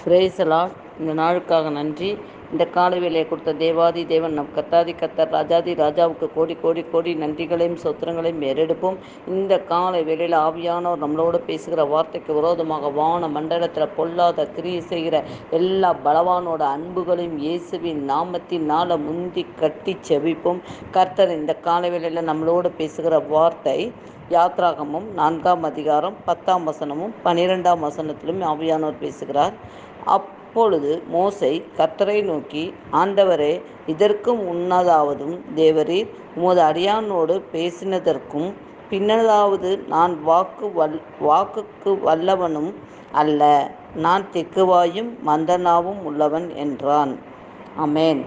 Price Lord. இந்த நாளுக்காக நன்றி. இந்த காலை வேலையை கொடுத்த தேவாதி தேவன் நம் கத்தாதி கத்தர் ராஜாதி ராஜாவுக்கு கோடி கோடி கோடி நன்றிகளையும் சொத்திரங்களையும் ஏறெடுப்போம். இந்த காலை வேளையில் ஆவியானவர் நம்மளோட பேசுகிற வார்த்தைக்கு விரோதமாக வான மண்டலத்தில் பொல்லாத கிரியை செய்கிற எல்லா பலவானோட அன்புகளையும் இயேசுவின் நாமத்தினால முந்தி கட்டி செபிப்போம். கர்த்தர் இந்த காலை வேளையில் நம்மளோட பேசுகிற வார்த்தை யாத்ராகமும் 4ஆம் அதிகாரம் 10ஆம் வசனமும் 12ஆம் வசனத்திலும் ஆவியானவர் பேசுகிறார். அப்பொழுது மோசே கர்த்தரை நோக்கி, ஆண்டவரே, இதற்கும் முன்னதாவதும் தேவரீர் உமது அடியானோடு பேசினதற்கும் பின்னதாவது நான் வாக்குக்கு வல்லவனும் அல்ல, நான் தெக்குவாயும் மந்தனாவும் உள்ளவன் என்றான். ஆமென்.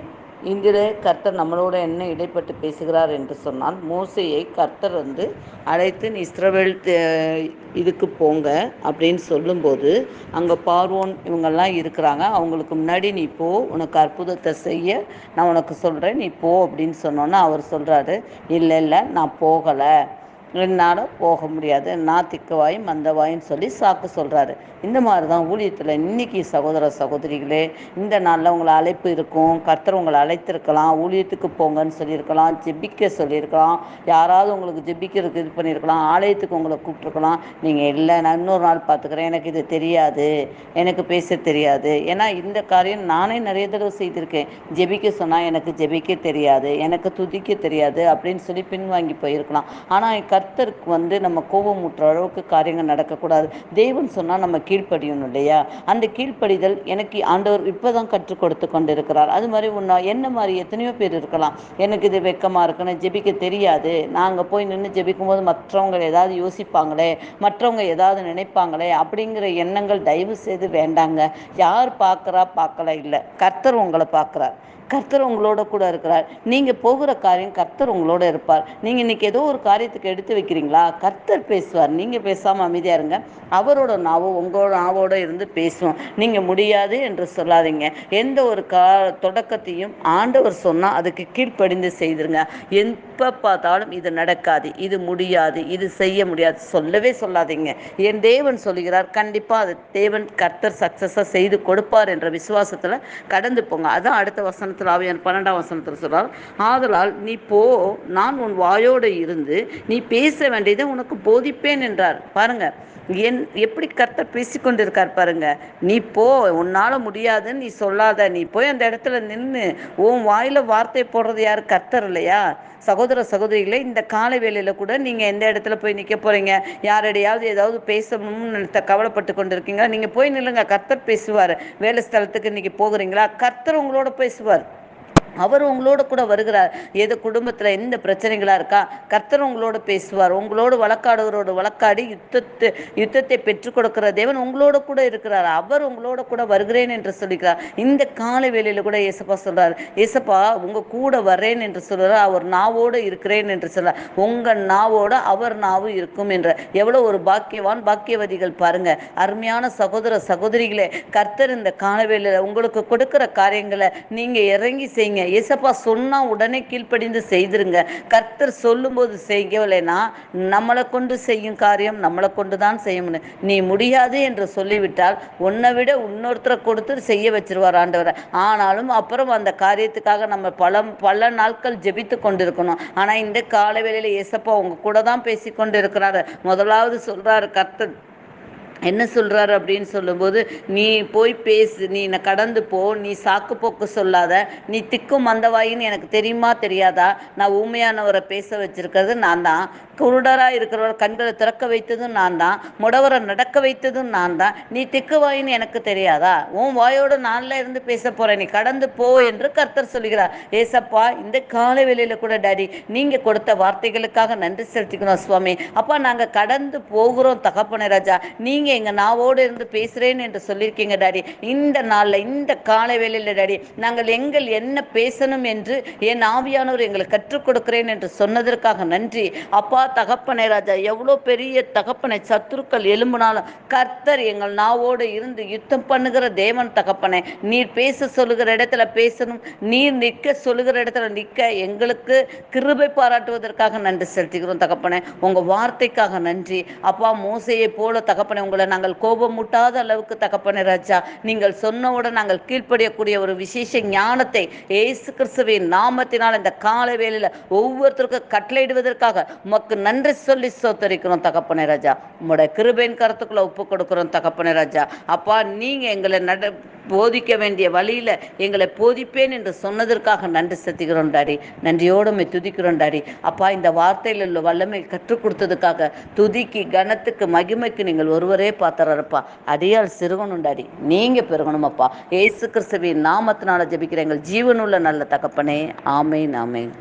இதிலே கர்த்தர் நம்மளோட என்ன இடைப்பட்டு பேசுகிறார் என்று சொன்னால், மோசேயை கர்த்தர் அழைத்து இஸ்ரவேல் இதுக்கு போங்க அப்படின்னு சொல்லும்போது, அங்கே பார்வோன் இவங்கெல்லாம் இருக்கிறாங்க. அவங்களுக்கு முன்னாடி நீ போ, உனக்கு அற்புதத்தை செய்ய நான் உனக்கு சொல்கிறேன், நீ போ அப்படின்னு சொன்னோன்னே அவர் சொல்கிறாரு, இல்லை நான் போகலை, என்னால் போக முடியாது, நான் திக்கவாய் மந்தவாயின்னு சொல்லி சாக்கு சொல்கிறாரு. இந்த மாதிரி தான் ஊழியத்தில் இன்றைக்கி சகோதர சகோதரிகளே, இந்த நாளில் உங்களை அழைப்பு இருக்கும். கர்த்தர் உங்களை அழைத்திருக்கலாம், ஊழியத்துக்கு போங்கன்னு சொல்லியிருக்கலாம், ஜெபிக்க சொல்லியிருக்கலாம், யாராவது உங்களுக்கு ஜெபிக்கிறதுக்கு இது பண்ணியிருக்கலாம், ஆலயத்துக்கு உங்களை கூப்பிட்ருக்கலாம். நீங்கள் இல்லை, நான் இன்னொரு நாள் பார்த்துக்கிறேன், எனக்கு இது தெரியாது, எனக்கு பேச தெரியாது. ஏன்னா இந்த காரியம் நானே நிறைய தடவை செய்திருக்கேன். ஜெபிக்க சொன்னால் எனக்கு ஜெபிக்க தெரியாது, எனக்கு துதிக்க தெரியாது அப்படின்னு சொல்லி பின்வாங்கி போயிருக்கலாம். ஆனால் கர்த்தருக்கு நம்ம கோபம் ஊட்டுற அளவுக்கு காரியங்கள் நடக்கக்கூடாது. தேவன் சொன்னால் நம்ம கீழ்ப்படியணும் இல்லையா? அந்த கீழ்ப்படிதல் எனக்கு ஆண்டவர் இப்போ தான் கற்றுக் கொடுத்து கொண்டு இருக்கிறார். அது மாதிரி என்ன மாதிரி எத்தனையோ பேர் இருக்கலாம், எனக்கு இது வெக்கமாக இருக்குன்னு ஜெபிக்க தெரியாது, நான் அங்கே போய் நின்று ஜெபிக்கும் போது மற்றவங்க ஏதாவது யோசிப்பாங்களே, மற்றவங்க ஏதாவது நினைப்பாங்களே அப்படிங்கிற எண்ணங்கள் தயவு செய்து வேண்டாங்க. யார் பார்க்கல இல்லை, கர்த்தர் உங்களை பார்க்குறார். கர்த்தர் உங்களோட கூட இருக்கிறார். நீங்கள் போகிற காரியம் கர்த்தர் உங்களோட இருப்பார். நீங்கள் இன்றைக்கி ஏதோ ஒரு காரியத்துக்கு எடுத்து வைக்கிறீங்களா, கர்த்தர் பேசுவார். நீங்கள் பேசாமல் அமைதியாக இருங்க. அவரோட நாவோ உங்களோட நாவோடு இருந்து பேசுவோம். நீங்கள் முடியாது என்று சொல்லாதீங்க. எந்த ஒரு தொடக்கத்தையும் ஆண்டவர் சொன்னால் அதுக்கு கீழ்ப்படிந்து செய்திருங்க. எப்போ பார்த்தாலும் இது நடக்காது, இது முடியாது, இது செய்ய முடியாது சொல்லவே சொல்லாதீங்க. என் தேவன் சொல்லுகிறார், கண்டிப்பாக அது தேவன் கர்த்தர் சக்ஸஸாக செய்து கொடுப்பார் என்ற விசுவாசத்தில் கடந்து போங்க. அதான் அடுத்த வசனத்தில் ஆவியானவர் 12ஆம் வசனத்தில் சொல்றார், ஆதலால் நீ போ, நான் உன் வாயோடு இருந்து நீ பேச வேண்டியதை உனக்கு போதிப்பேன் என்றார். பாருங்க எப்படி கர்த்தர் பேசிக்கொண்டிருக்கார் பாருங்க. நீ போ, உன்னால முடியாதுன்னு நீ சொல்லாத, நீ போய் அந்த இடத்துல நின்று உன் வாயில வார்த்தை போடுறது யாரு? கர்த்தர் இல்லையா? சகோதர சகோதரிகளே, இந்த காலை வேளையில் கூட நீங்கள் எந்த இடத்துல போய் நிற்க போகிறீங்க, யாரிடையாவது ஏதாவது பேசணும்னு கவலைப்பட்டு கொண்டு இருக்கீங்க, நீங்கள் போய் நில்லுங்க, கர்த்தர் பேசுவார். வேலை ஸ்தலத்துக்கு இன்றைக்கி போகிறீங்களா, கர்த்தர் உங்களோட பேசுவார். அவர் உங்களோட கூட வருகிறார். ஏதோ குடும்பத்தில் எந்த பிரச்சனைகளாக இருக்கா, கர்த்தர் உங்களோட பேசுவார். உங்களோடு வழக்காடுவரோடு வழக்காடி யுத்தத்தை பெற்றுக் கொடுக்கிற தேவன் உங்களோட கூட இருக்கிறார். அவர் உங்களோட கூட வருகிறேன் என்று சொல்லிக்கிறார். இந்த காலை வேளையில் கூட ஏசப்பா சொல்றார், ஏசப்பா உங்க கூட வர்றேன் என்று சொல்றார். அவர் நாவோடு இருக்கிறேன் என்று சொல்றார். உங்க நாவோட அவர் நாவு இருக்கும் என்ற எவ்வளவு ஒரு பாக்கியவான் பாக்கியவதிகள் பாருங்க. அருமையான சகோதர சகோதரிகளே, கர்த்தர் இந்த காலை வேளையில் உங்களுக்கு கொடுக்கிற காரியங்களை நீங்க இறங்கி செய்யுங்க. ஏசப்பா சொன்னா உடனே கீழ்ப்படிந்து செய்திருங்க. கர்த்தர் சொல்லும் போது செய்யலைன்னா நம்மளை கொண்டு செய்யும் காரியம் நம்மளை கொண்டு தான் செய்ய முடியும். நீ முடியாது என்று சொல்லிவிட்டால் உன்னை விட இன்னொருத்தரை கொடுத்து செய்ய வச்சிருவார் ஆண்டவர். ஆனாலும் அப்புறம் அந்த காரியத்துக்காக நம்ம பல நாட்கள் ஜெபித்து கொண்டிருக்கணும். ஆனா இந்த காலை வேளையில ஏசப்பா உங்க கூட தான் பேசி கொண்டு இருக்கிறாரு. முதலாவது சொல்றாரு கர்த்தர் என்ன சொல்கிறாரு அப்படின்னு சொல்லும்போது, நீ போய் பேசு, நீ கடந்து போ, நீ சாக்கு போக்கு சொல்லாத, நீ திக்கும் மந்தவாயின்னு எனக்கு தெரியுமா தெரியாதா, நான் ஊமையானவரை பேச வச்சிருக்கிறது நான் தான், குருடராக இருக்கிறவரை கண்களை திறக்க வைத்ததும் நான் தான், முடவரை நடக்க வைத்ததும் நான் தான், நீ திக்குவாயின்னு எனக்கு தெரியாதா, உன் வாயோடு நாளில் இருந்து பேச போகிறேன், நீ கடந்து போ என்று கர்த்தர் சொல்கிறார். ஏசப்பா இந்த காலை வேளையில் கூட டாடி நீங்கள் கொடுத்த வார்த்தைகளுக்காக நன்றி செலுத்திக்கணும் சுவாமி. அப்பா நாங்கள் கடந்து போகிறோம் தகப்பனே ராஜா, நீங்கள் எங்கள் நாவோடு இருந்து பேசுகிறேன் என்று சொல்லியிருக்கீங்க டாடி. இந்த நாளில் இந்த காலை வேளையில் டாடி நாங்கள் என்ன பேசணும் என்று என் ஆவியானவர் எங்களுக்கு கற்றுக் கொடுக்கிறேன் என்று சொன்னதற்காக நன்றி அப்பா. தகப்பனே ராஜா, எவ்வளோ பெரிய தகப்பனை சத்துருக்கள் எழும்பினாலும் கர்த்தர் எங்கள் நாவோடு இருந்து யுத்தம் பண்ணுகிற தேவன் தகப்பனை. நீர் பேச சொல்லுகிற இடத்துல பேசணும், நீர் நிற்க சொல்லுகிற இடத்துல நிற்க எங்களுக்கு கிருபை பாராட்டுவதற்காக நன்றி செலுத்துகிறோம் தகப்பனை. உங்கள் வார்த்தைக்காக நன்றி அப்பா. மோசேயை போல தகப்பனை உங்களை உங்களை நாங்கள் கோபம் முட்டாத அளவுக்கு தகப்பனே ராஜா, நீங்கள் சொன்னவுடன் நாங்கள் கீழ்ப்படியக்கூடிய ஒரு விசேஷ ஞானத்தை இயேசு கிறிஸ்துவின் நாமத்தினால் இந்த காலை வேளையில ஒவ்வொருத்தருக்கும் கட்டளையிடுவதற்காக உமக்கு நன்றி சொல்லி சோத்தரிக்கிறோம் தகப்பனே ராஜா. உம்முடைய கிருபையின் கருத்துக்குள்ள ஒப்பு கொடுக்கிறோம் தகப்பனே ராஜா. அப்பா, நீங்க எங்களை போதிக்க வேண்டிய வழியில எங்களை போதிப்பேன் என்று சொன்னதற்காக நன்றி செலுத்துகிறோம் டாடி. நன்றியோடு துதிக்கிறோம் டாடி. அப்பா, இந்த வார்த்தையில் உள்ள வல்லமை கற்றுக் கொடுத்ததுக்காக துதிக்கு கனத்துக்கு மகிமைக்கு நீங்கள் ஒருவரே பாத்திரப்பா. அடியால் சிறுகணும் டாடி, நீங்க பெருகணும் அப்பா. இயேசு கிறிஸ்துவின் நாமத்தினால ஜெபிக்கிற எங்கள் ஜீவனுள்ள நல்ல தகப்பனே, ஆமேன் ஆமேன்.